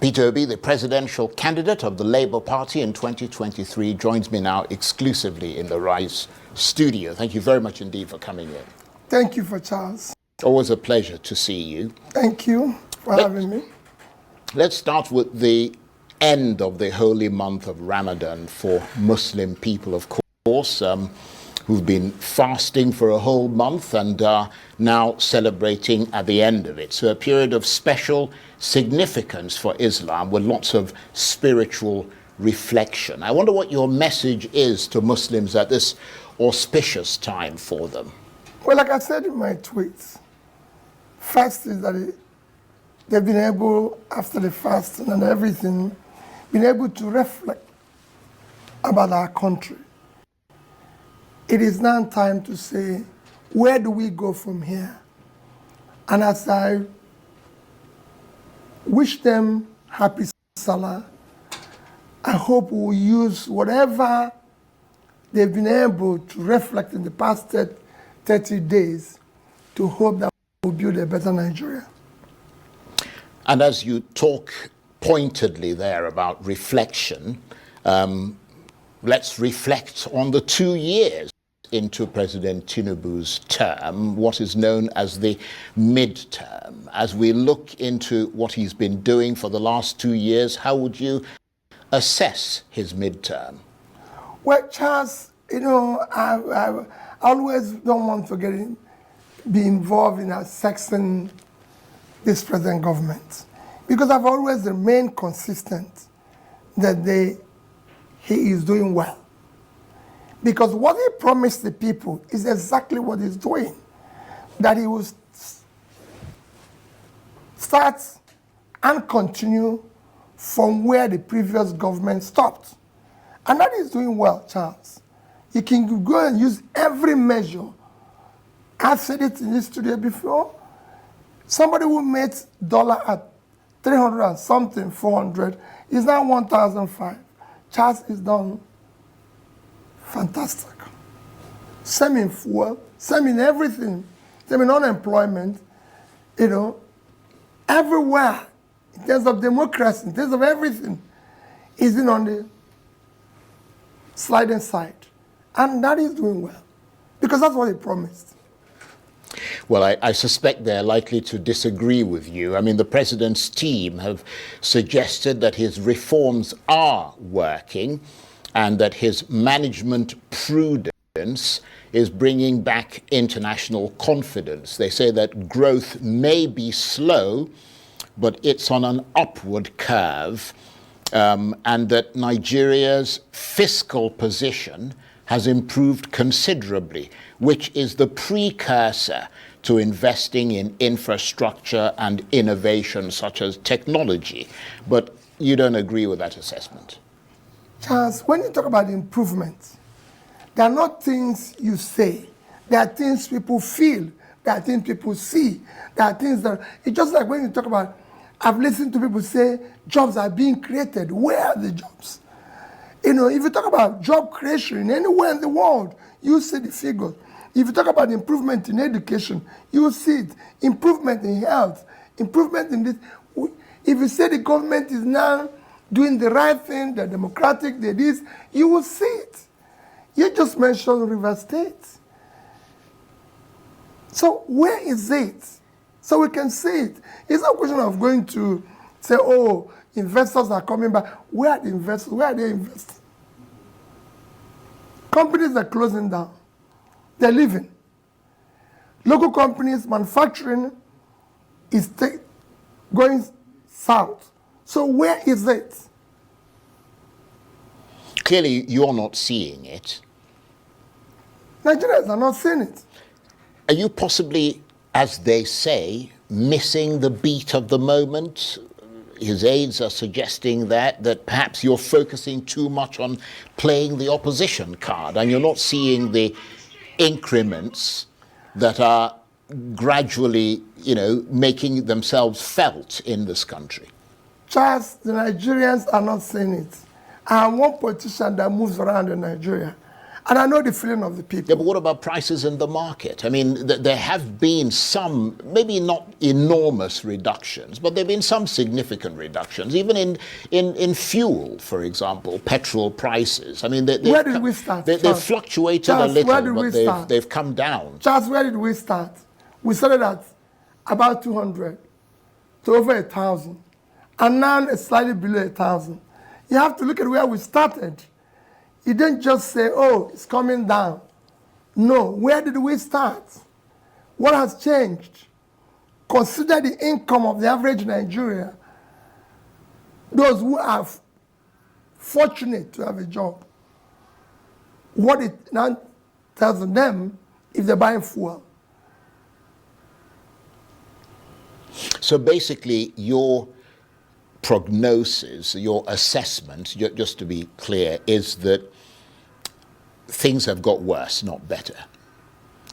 Peter Obi, the presidential candidate of the Labour Party in 2023, joins me now exclusively in the Rise studio. Thank you very much indeed for coming in. Thank you, Charles. Always a pleasure to see you. Thank you for having me. Let's start with the end of the holy month of Ramadan for Muslim people, of course, who've been fasting for a whole month and are now celebrating at the end of it. So a period of special significance for Islam with lots of spiritual reflection. I wonder what your message is to Muslims at this auspicious time for them. Well, like I said in my tweets, first is that they've been able, after the fasting and everything, been able to reflect about our country. It is now time to say, where do we go from here? And as I wish them happy Salah, I hope we'll use whatever they've been able to reflect in the past 30 days to hope that we'll build a better Nigeria. And as you talk pointedly there about reflection, let's reflect on the 2 years into President Tinubu's term, what is known as the midterm. As we look into what he's been doing for the last 2 years, how would you assess his midterm? Well, Charles, I always don't want to be involved in assessing this present government, because I've always remained consistent that he is doing well. Because what he promised the people is exactly what he's doing. That he will start and continue from where the previous government stopped. And that is doing well, Charles. You can go and use every measure. I've said it in this studio before. Somebody who made dollar at 300 and something, 400, is now 1,005. Charles is done fantastic. Same in fuel, same in everything, same in unemployment, everywhere, in terms of democracy, in terms of everything, is in on the sliding side. And that is doing well, because that's what he promised. Well, I suspect they're likely to disagree with you. I mean, the president's team have suggested that his reforms are working and that his management prudence is bringing back international confidence. They say that growth may be slow, but it's on an upward curve, and that Nigeria's fiscal position has improved considerably, which is the precursor to investing in infrastructure and innovation such as technology. But you don't agree with that assessment? Charles, when you talk about improvement, there are not things you say. There are things people feel. There are things people see. There are things that, it's just like when you talk about, I've listened to people say jobs are being created. Where are the jobs? If you talk about job creation anywhere in the world, you see the figures. If you talk about improvement in education, you see it. Improvement in health, improvement in this. If you say the government is now doing the right thing, the democratic, this, you will see it. You just mentioned River State. So where is it? So we can see it. It's not a question of going to say, oh, investors are coming back. Where are the investors? Where are they investing? Companies are closing down. They're leaving. Local companies, manufacturing is going south. So where is it? Clearly, you're not seeing it. Nigerians are not seeing it. Are you possibly, as they say, missing the beat of the moment? His aides are suggesting that perhaps you're focusing too much on playing the opposition card and you're not seeing the increments that are gradually, making themselves felt in this country. Charles, the Nigerians are not seeing it. I am one politician that moves around in Nigeria. And I know the feeling of the people. Yeah, but what about prices in the market? I mean, there have been some, maybe not enormous reductions, but there have been some significant reductions, even in fuel, for example, petrol prices. I mean, where did we start? They've fluctuated a little, but they've come down. Charles, where did we start? We started at about 200 to over 1,000, and now it's slightly below 1,000. You have to look at where we started. You didn't just say, oh, it's coming down. No, where did we start? What has changed? Consider the income of the average Nigerian, those who are fortunate to have a job. What it now tells them if they're buying fuel. So basically, your prognosis, your assessment, just to be clear, is that things have got worse, not better,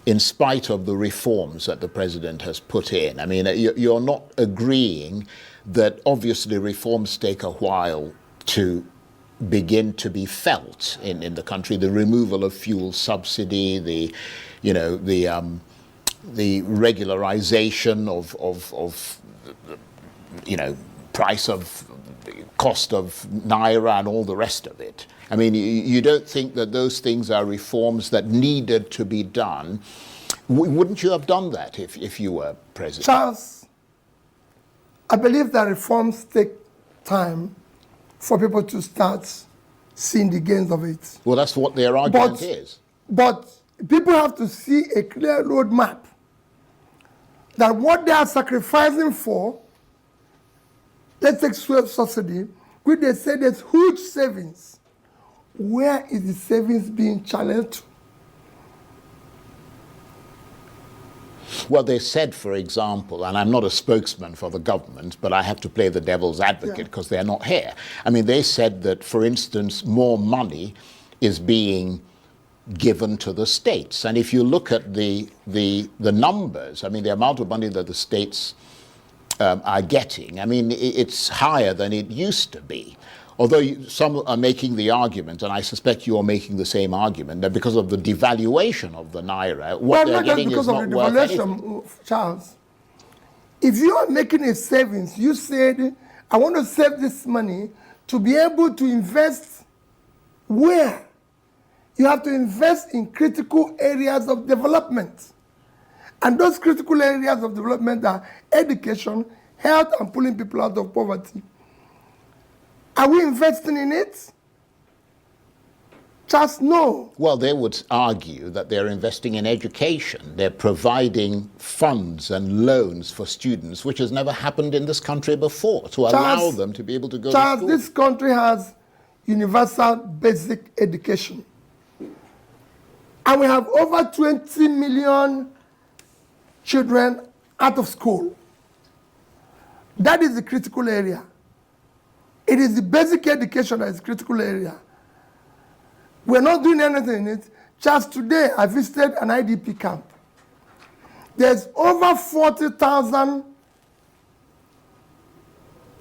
in spite of the reforms that the president has put in. I mean, you're not agreeing that obviously reforms take a while to begin to be felt in the country. The removal of fuel subsidy, the regularization of price of cost of naira and all the rest of it. I mean, you don't think that those things are reforms that needed to be done? Wouldn't you have done that if you were president? Charles, I believe that reforms take time for people to start seeing the gains of it. Well, that's what their argument is. But people have to see a clear roadmap that what they are sacrificing for, let's take fuel subsidy, which they say there's huge savings. Where is the savings being challenged? Well, they said, for example, and I'm not a spokesman for the government, but I have to play the devil's advocate because they're not here. I mean, they said that, for instance, more money is being given to the states. And if you look at the numbers, I mean, the amount of money that the states are getting, I mean, it's higher than it used to be. Although some are making the argument, and I suspect you're making the same argument, that because of the devaluation of the naira, what they're getting is not worth anything. Charles, if you are making a savings, you said, I want to save this money to be able to invest where? You have to invest in critical areas of development. And those critical areas of development are education, health, and pulling people out of poverty. Are we investing in it? Just no. Well, they would argue that they're investing in education. They're providing funds and loans for students, which has never happened in this country before, to allow them to be able to go to school. This country has universal basic education. And we have over 20 million children out of school. That is the critical area. It is the basic education that is the critical area. We're not doing anything in it. Just today, I visited an IDP camp. There's over 40,000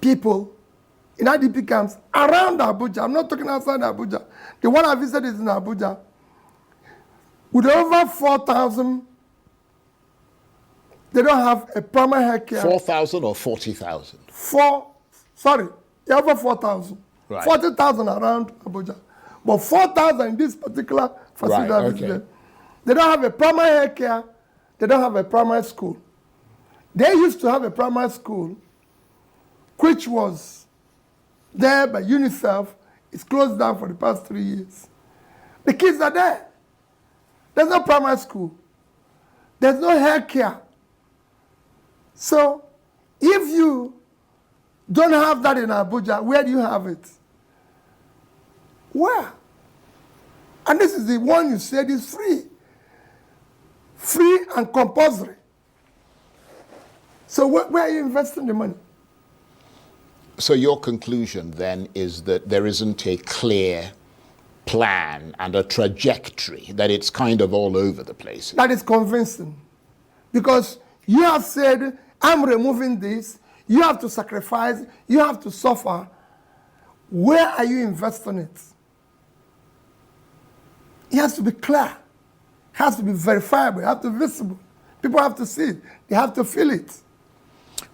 people in IDP camps around Abuja. I'm not talking outside Abuja. The one I visited is in Abuja. With over 4,000, they don't have a primary health care. 4,000 or 40,000? Over 4,000. Right. 40,000 around Abuja. But 4,000 in this particular facility. Right, okay. They don't have a primary health care. They don't have a primary school. They used to have a primary school, which was there by UNICEF. It's closed down for the past 3 years. The kids are there. There's no primary school. There's no health care. So, if you don't have that in Abuja, where do you have it? Where? And this is the one you said is free. Free and compulsory. So where are you investing the money? So your conclusion then is that there isn't a clear plan and a trajectory, that it's kind of all over the place. That is convincing. Because you have said, I'm removing this, you have to sacrifice, you have to suffer. Where are you investing it? it has to be clear, has to be verifiable, it has to be visible. People have to see it, they have to feel it.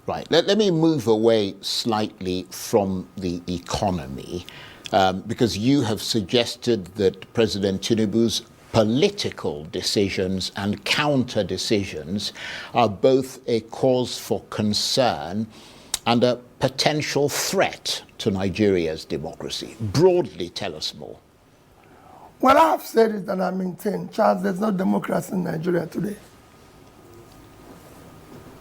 Right. Let me move away slightly from the economy, because you have suggested that President Tinubu's political decisions and counter decisions are both a cause for concern and a potential threat to Nigeria's democracy. Broadly, tell us more. Well, I've said it and I maintain, Charles, there's no democracy in Nigeria today.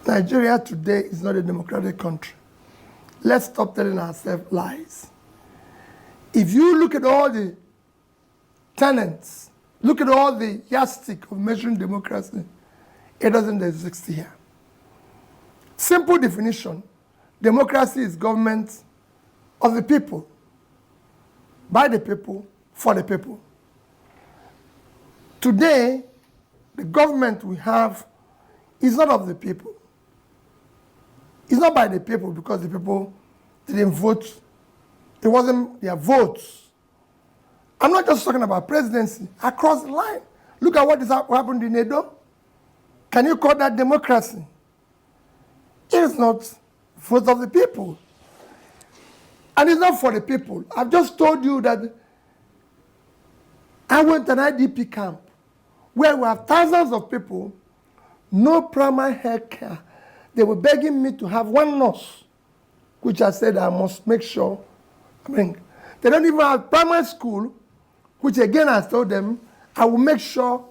Nigeria today is not a democratic country. Let's stop telling ourselves lies. If you look at all the tenets, look at all the yardstick of measuring democracy, it doesn't exist here. Simple definition, democracy is government of the people, by the people, for the people. Today, the government we have is not of the people. It's not by the people because the people didn't vote. It wasn't their votes. I'm not just talking about presidency. Across the line, look at what happened in Edo. Can you call that democracy? It is not vote of the people. And it's not for the people. I've just told you that I went to an IDP camp where we have thousands of people, no primary health care. They were begging me to have one nurse, which I said I must make sure. I mean, they don't even have primary school, which again I told them, I will make sure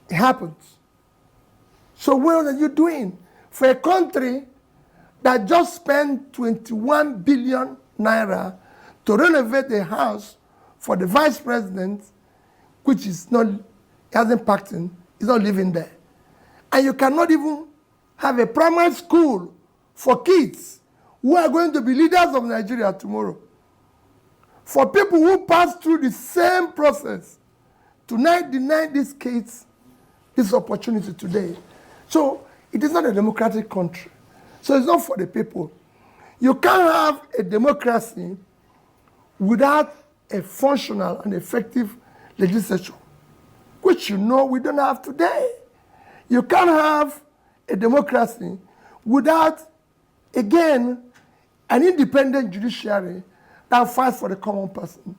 it happens. So what are you doing? For a country that just spent 21 billion naira to renovate a house for the vice president, which is not, hasn't packed in, is not living there. And you cannot even have a primary school for kids who are going to be leaders of Nigeria tomorrow. For people who pass through the same process, tonight deny these kids this opportunity today. So it is not a democratic country. So it's not for the people. You can't have a democracy without a functional and effective legislature, which you know we don't have today. You can't have a democracy without, again, an independent judiciary that fights for the common person.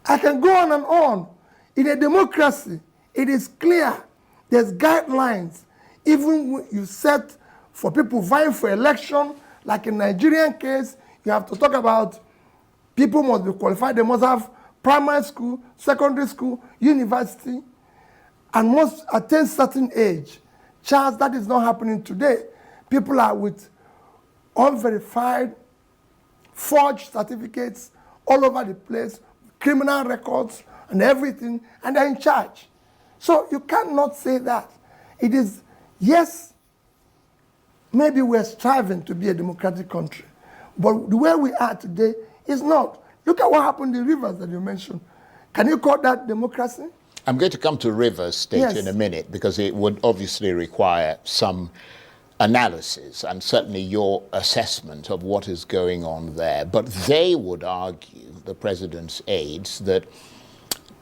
I can go on and on. In a democracy, it is clear. There's guidelines. Even when you set for people vying for election, like in Nigerian case, you have to talk about people must be qualified. They must have primary school, secondary school, university, and must attain certain age. Charles, that is not happening today. People are with unverified, forged certificates all over the place, criminal records and everything, and they're in charge. So you cannot say that. It is, yes, maybe we're striving to be a democratic country, but the way we are today is not. Look at what happened in Rivers that you mentioned. Can you call that democracy? I'm going to come to Rivers State Yes. in a minute because it would obviously require some analysis and certainly your assessment of what is going on there. But they would argue, the president's aides, that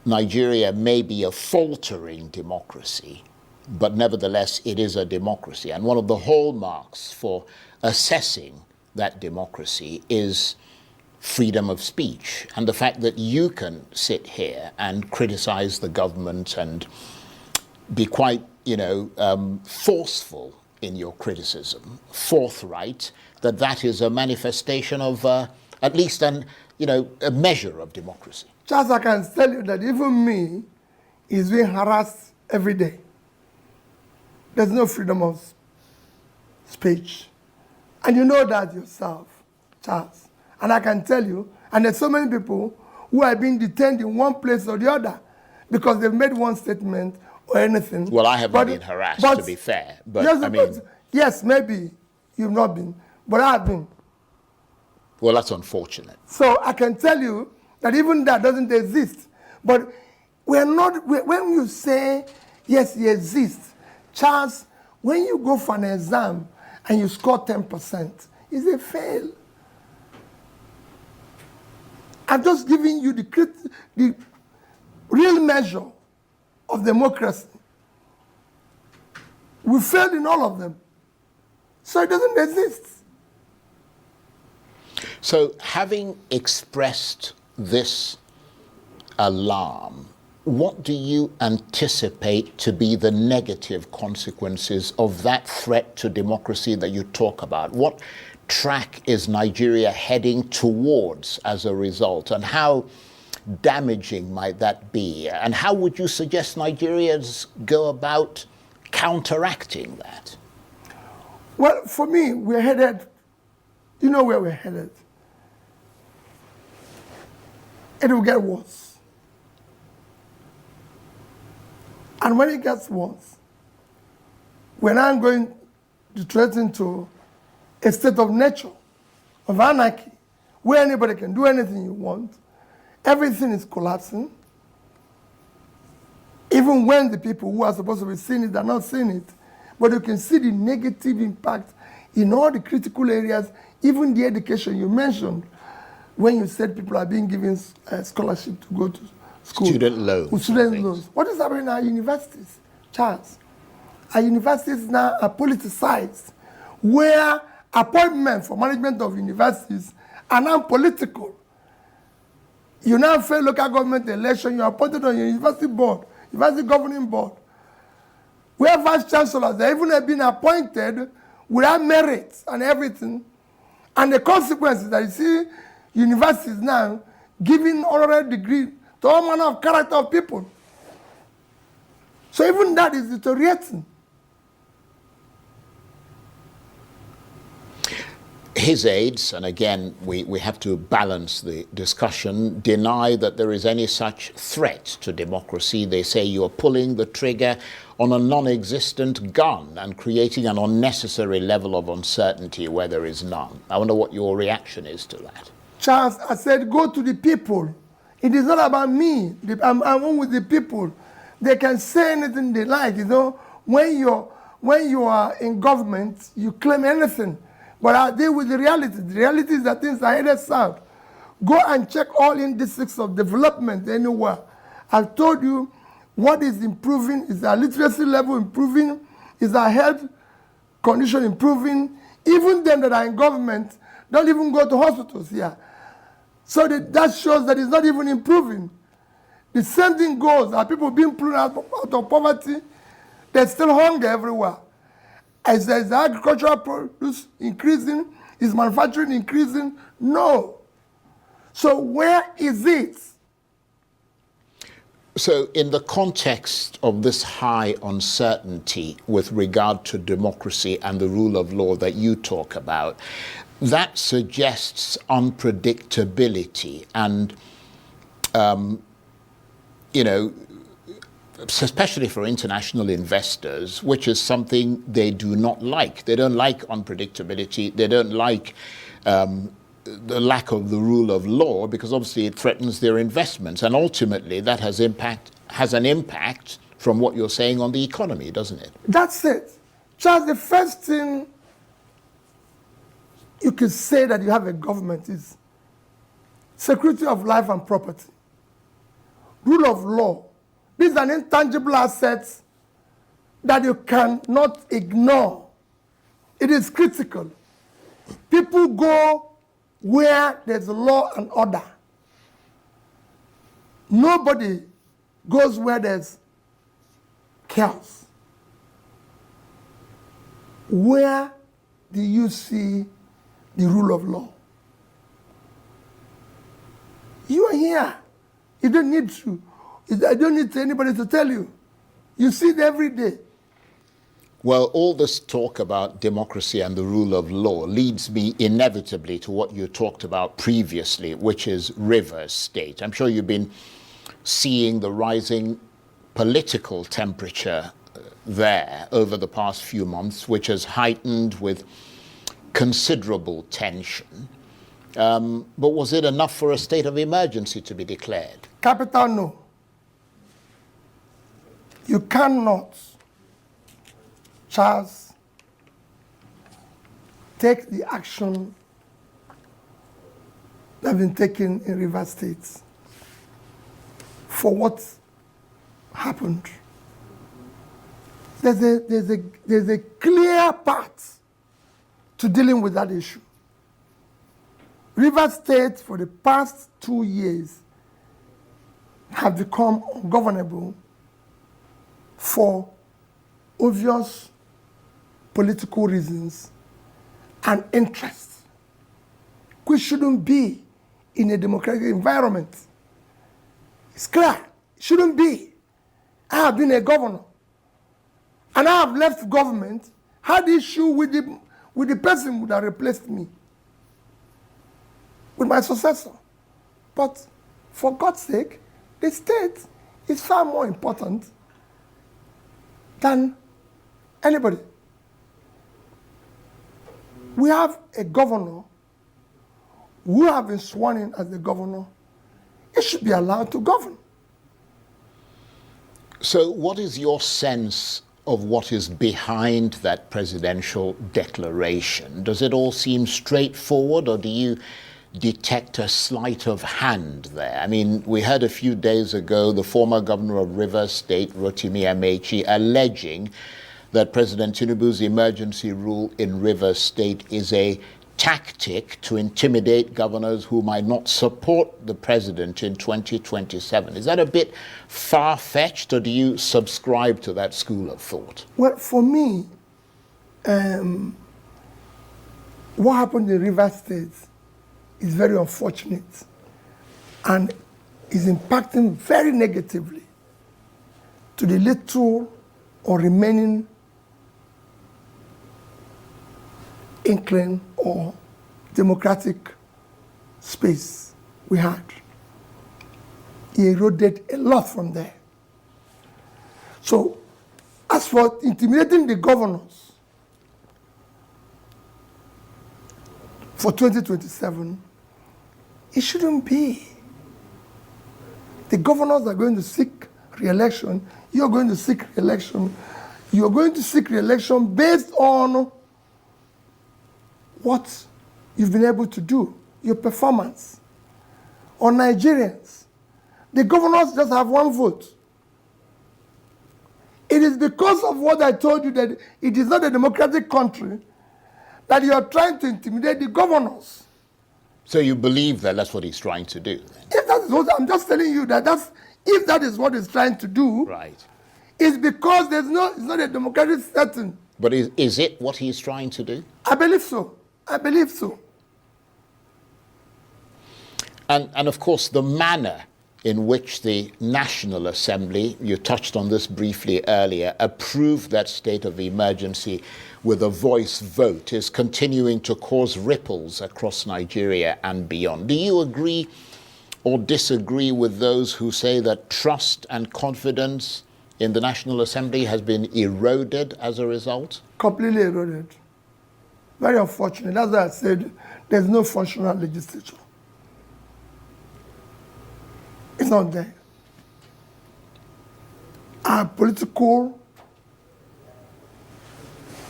Nigeria may be a faltering democracy, but nevertheless it is a democracy. And one of the hallmarks for assessing that democracy is freedom of speech, and the fact that you can sit here and criticize the government and be quite, forceful in your criticism, forthright, that is a manifestation of at least a measure of democracy. Charles, I can tell you that even me is being harassed every day. There's no freedom of speech. And you know that yourself, Charles. And I can tell you, and there's so many people who are being detained in one place or the other because they've made one statement or anything. Well, I haven't been harassed, to be fair. But yes, yes, maybe you've not been, but I've been. Well, that's unfortunate. So I can tell you that even that doesn't exist. But when you say, yes, he exists, Charles, when you go for an exam and you score 10%, it's a fail. I'm just giving you real measure of democracy. We failed in all of them. So it doesn't exist. So having expressed this alarm, what do you anticipate to be the negative consequences of that threat to democracy that you talk about? What track is Nigeria heading towards as a result, and how damaging might that be? And how would you suggest Nigerians go about counteracting that? Well, for me, we're headed, you know where we're headed. It will get worse. And when it gets worse, we're now going to threaten to a state of nature, of anarchy, where anybody can do anything you want. Everything is collapsing. Even when the people who are supposed to be seeing it are not seeing it. But you can see the negative impact in all the critical areas, even the education you mentioned, when you said people are being given scholarship to go to school. Student loans. Student loans. What is happening at universities, Charles? Our universities now are politicized, where appointments for management of universities are now political. You now fail local government election, you're appointed on your university board, university governing board, where vice chancellors, they even have been appointed without merit and everything. And the consequences that you see universities now giving honorary degree to all manner of character of people. So even that is deteriorating. His aides, and again, we have to balance the discussion, deny that there is any such threat to democracy. They say you're pulling the trigger on a non-existent gun and creating an unnecessary level of uncertainty where there is none. I wonder what your reaction is to that. Charles, I said, go to the people. It is not about me. I'm one with the people. They can say anything they like. You know, when you are in government, you claim anything. But I deal with the reality. The reality is that things are headed south. Go and check all indices of development anywhere. I've told you what is improving. Is our literacy level improving? Is our health condition improving? Even them that are in government don't even go to hospitals here. So that shows that it's not even improving. The same thing goes. Are people being pulled out of poverty? There's still hunger everywhere. Is the agricultural produce increasing? Is manufacturing increasing? No. So where is it? So in the context of this high uncertainty with regard to democracy and the rule of law that you talk about, that suggests unpredictability and, you know, especially for international investors, which is something they do not like. They don't like unpredictability. They don't like the lack of the rule of law, because obviously it threatens their investments. And ultimately that has an impact from what you're saying on the economy, doesn't it? That's it. Charles, the first thing you can say that you have a government is security of life and property, rule of law. This is an intangible asset that you cannot ignore. It is critical. People go where there's law and order. Nobody goes where there's chaos. Where do you see the rule of law? You are here. You don't need to. I don't need anybody to tell you. You see it every day. Well, all this talk about democracy and the rule of law leads me inevitably to what you talked about previously, which is Rivers State. I'm sure you've been seeing the rising political temperature there over the past few months, which has heightened with considerable tension. But was it enough for a state of emergency to be declared? Capital no. You cannot, Charles, take the action that has been taken in Rivers State. for what happened. There's a clear path to dealing with that issue. Rivers State, for the past 2 years, have become ungovernable for obvious political reasons and interests, which shouldn't be in a democratic environment. It's clear, it shouldn't be. I have been a governor, and I have left government, had issue with the person that replaced me, with my successor. But for God's sake, the state is far more important than anybody. We have a governor who have been sworn in as the governor. He should be allowed to govern. So what is your sense of what is behind that presidential declaration? Does it all seem straightforward, or do you detect a sleight of hand there? I mean, we heard a few days ago the former governor of Rivers State, Rotimi Amechi, alleging that President Tinubu's emergency rule in Rivers State is a tactic to intimidate governors who might not support the president in 2027. Is that a bit far-fetched, or do you subscribe to that school of thought? Well, for me, what happened in Rivers State is very unfortunate and is impacting very negatively to the little or remaining inkling or democratic space we had. He eroded a lot from there. So, as for intimidating the governors for 2027, it shouldn't be. The governors are going to seek re-election. You're going to seek re-election. You're going to seek re-election based on what you've been able to do, your performance. On Nigerians, the governors just have one vote. It is because of what I told you that it is not a democratic country that you are trying to intimidate the governors. So you believe that that's what he's trying to do? If that is what I'm just telling you, if that is what he's trying to do, right, it's because it's not a democratic setting. But is it what he's trying to do? I believe so. I believe so. And of course, the manner in which the National Assembly, you touched on this briefly earlier, approved that state of emergency with a voice vote is continuing to cause ripples across Nigeria and beyond. Do you agree or disagree with those who say that trust and confidence in the National Assembly has been eroded as a result? Completely eroded. Very unfortunate. That's why I said there's no functional legislature. It's not there. Our political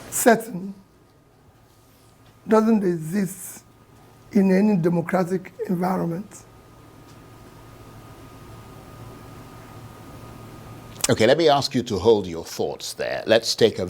setting doesn't exist in any democratic environment. Okay, let me ask you to hold your thoughts there. Let's take a